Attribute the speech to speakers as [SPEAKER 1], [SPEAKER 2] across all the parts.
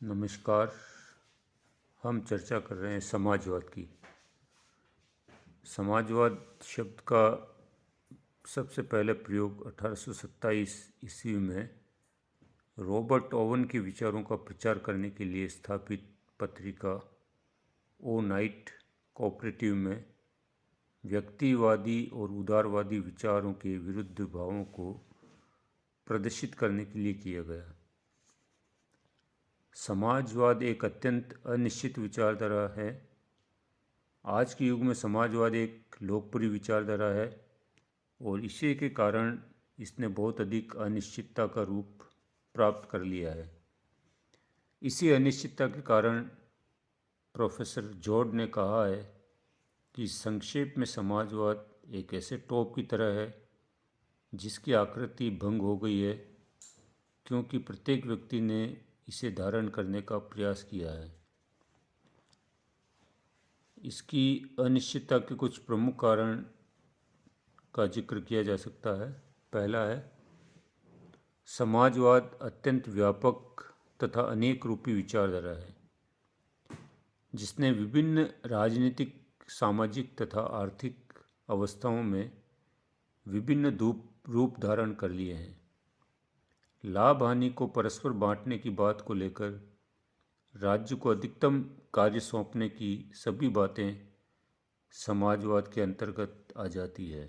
[SPEAKER 1] नमस्कार। हम चर्चा कर रहे हैं समाजवाद की। समाजवाद शब्द का सबसे पहले प्रयोग 1827 ईस्वी में रॉबर्ट ओवन के विचारों का प्रचार करने के लिए स्थापित पत्रिका ओ नाइट कोऑपरेटिव में व्यक्तिवादी और उदारवादी विचारों के विरुद्ध भावों को प्रदर्शित करने के लिए किया गया। समाजवाद एक अत्यंत अनिश्चित विचारधारा है। आज के युग में समाजवाद एक लोकप्रिय विचारधारा है और इसी के कारण इसने बहुत अधिक अनिश्चितता का रूप प्राप्त कर लिया है। इसी अनिश्चितता के कारण प्रोफेसर जॉर्ज ने कहा है कि संक्षेप में समाजवाद एक ऐसे टॉप की तरह है जिसकी आकृति भंग हो गई है क्योंकि प्रत्येक व्यक्ति ने इसे धारण करने का प्रयास किया है। इसकी अनिश्चितता के कुछ प्रमुख कारण का जिक्र किया जा सकता है। पहला है, समाजवाद अत्यंत व्यापक तथा अनेक रूपी विचारधारा है जिसने विभिन्न राजनीतिक, सामाजिक तथा आर्थिक अवस्थाओं में विभिन्न रूप धारण कर लिए हैं। लाभ हानि को परस्पर बांटने की बात को लेकर राज्य को अधिकतम कार्य सौंपने की सभी बातें समाजवाद के अंतर्गत आ जाती है।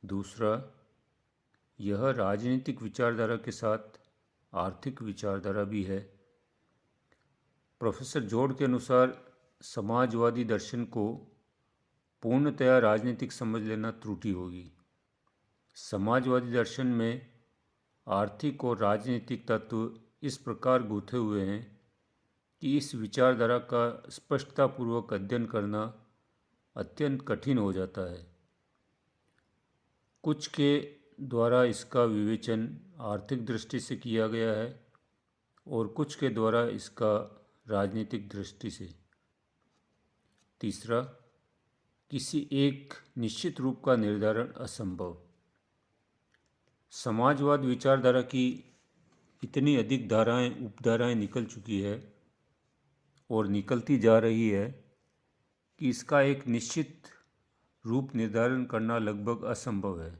[SPEAKER 1] दूसरा, यह राजनीतिक विचारधारा के साथ आर्थिक विचारधारा भी है। प्रोफेसर जॉर्ज के अनुसार समाजवादी दर्शन को पूर्णतया राजनीतिक समझ लेना त्रुटि होगी। समाजवादी दर्शन में आर्थिक और राजनीतिक तत्व इस प्रकार गूंथे हुए हैं कि इस विचारधारा का स्पष्टतापूर्वक अध्ययन करना अत्यंत कठिन हो जाता है। कुछ के द्वारा इसका विवेचन आर्थिक दृष्टि से किया गया है और कुछ के द्वारा इसका राजनीतिक दृष्टि से। तीसरा, किसी एक निश्चित रूप का निर्धारण असंभव। समाजवाद विचारधारा की इतनी अधिक धाराएं, उपधाराएं निकल चुकी है और निकलती जा रही है कि इसका एक निश्चित रूप निर्धारण करना लगभग असंभव है।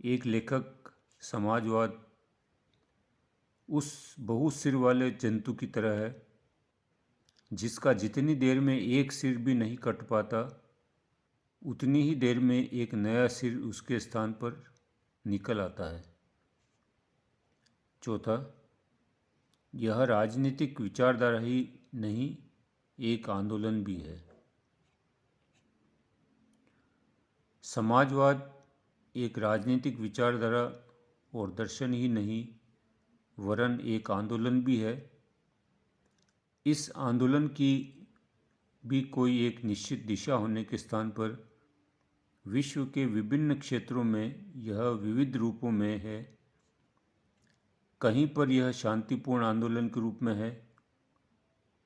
[SPEAKER 1] एक लेखक समाजवाद उस बहुसिर वाले जंतु की तरह है जिसका जितनी देर में एक सिर भी नहीं कट पाता उतनी ही देर में एक नया सिर उसके स्थान पर निकल आता है। चौथा, यह राजनीतिक विचारधारा ही नहीं, एक आंदोलन भी है। समाजवाद एक राजनीतिक विचारधारा और दर्शन ही नहीं वरन एक आंदोलन भी है। इस आंदोलन की भी कोई एक निश्चित दिशा होने के स्थान पर विश्व के विभिन्न क्षेत्रों में यह विविध रूपों में है। कहीं पर यह शांतिपूर्ण आंदोलन के रूप में है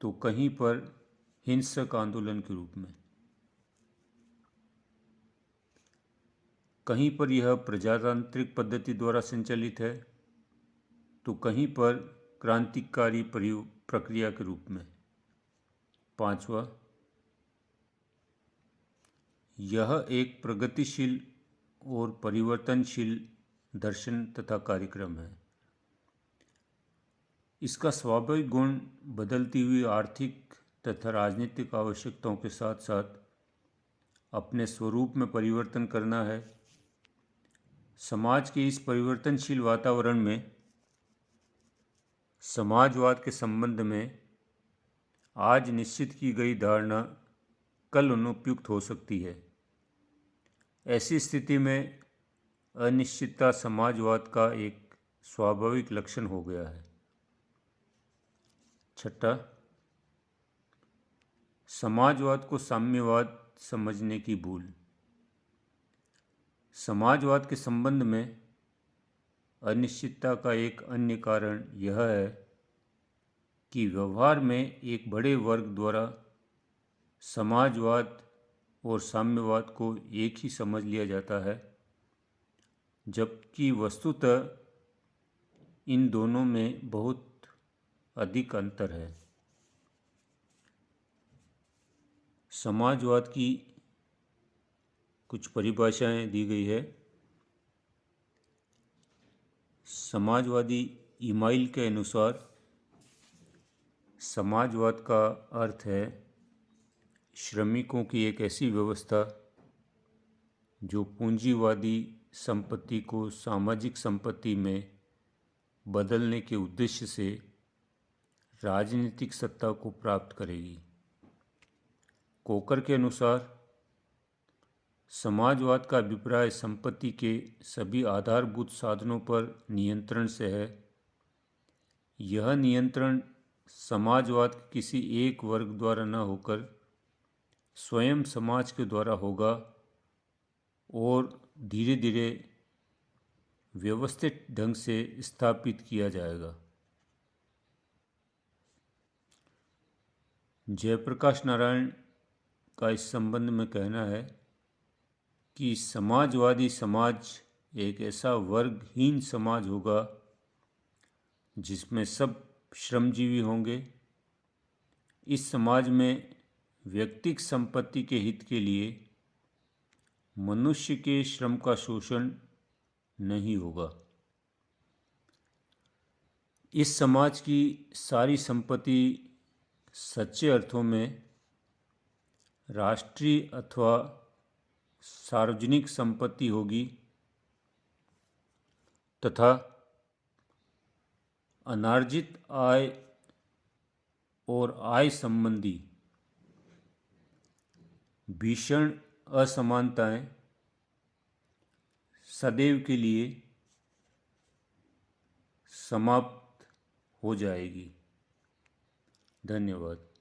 [SPEAKER 1] तो कहीं पर हिंसक आंदोलन के रूप में। कहीं पर यह प्रजातांत्रिक पद्धति द्वारा संचालित है तो कहीं पर क्रांतिकारी प्रक्रिया के रूप में। पांचवा, यह एक प्रगतिशील और परिवर्तनशील दर्शन तथा कार्यक्रम है। इसका स्वाभाविक गुण बदलती हुई आर्थिक तथा राजनीतिक आवश्यकताओं के साथ साथ अपने स्वरूप में परिवर्तन करना है। समाज के इस परिवर्तनशील वातावरण में समाजवाद के संबंध में आज निश्चित की गई धारणा कल अनुपयुक्त हो सकती है। ऐसी स्थिति में अनिश्चितता समाजवाद का एक स्वाभाविक लक्षण हो गया है। छठा, समाजवाद को साम्यवाद समझने की भूल। समाजवाद के संबंध में अनिश्चितता का एक अन्य कारण यह है कि व्यवहार में एक बड़े वर्ग द्वारा समाजवाद और साम्यवाद को एक ही समझ लिया जाता है, जबकि वस्तुतः इन दोनों में बहुत अधिक अंतर है। समाजवाद की कुछ परिभाषाएं दी गई है। समाजवादी इमाइल के अनुसार समाजवाद का अर्थ है श्रमिकों की एक ऐसी व्यवस्था जो पूंजीवादी संपत्ति को सामाजिक संपत्ति में बदलने के उद्देश्य से राजनीतिक सत्ता को प्राप्त करेगी। कोकर के अनुसार समाजवाद का अभिप्राय संपत्ति के सभी आधारभूत साधनों पर नियंत्रण से है। यह नियंत्रण समाजवाद के किसी एक वर्ग द्वारा न होकर स्वयं समाज के द्वारा होगा और धीरे धीरे व्यवस्थित ढंग से स्थापित किया जाएगा। जयप्रकाश नारायण का इस संबंध में कहना है कि समाजवादी समाज एक ऐसा वर्गहीन समाज होगा जिसमें सब श्रमजीवी होंगे। इस समाज में व्यक्तिगत संपत्ति के हित के लिए मनुष्य के श्रम का शोषण नहीं होगा। इस समाज की सारी संपत्ति सच्चे अर्थों में राष्ट्रीय अथवा सार्वजनिक संपत्ति होगी तथा अनार्जित आय और आय संबंधी भीषण असमानताएं सदैव के लिए समाप्त हो जाएगी। धन्यवाद।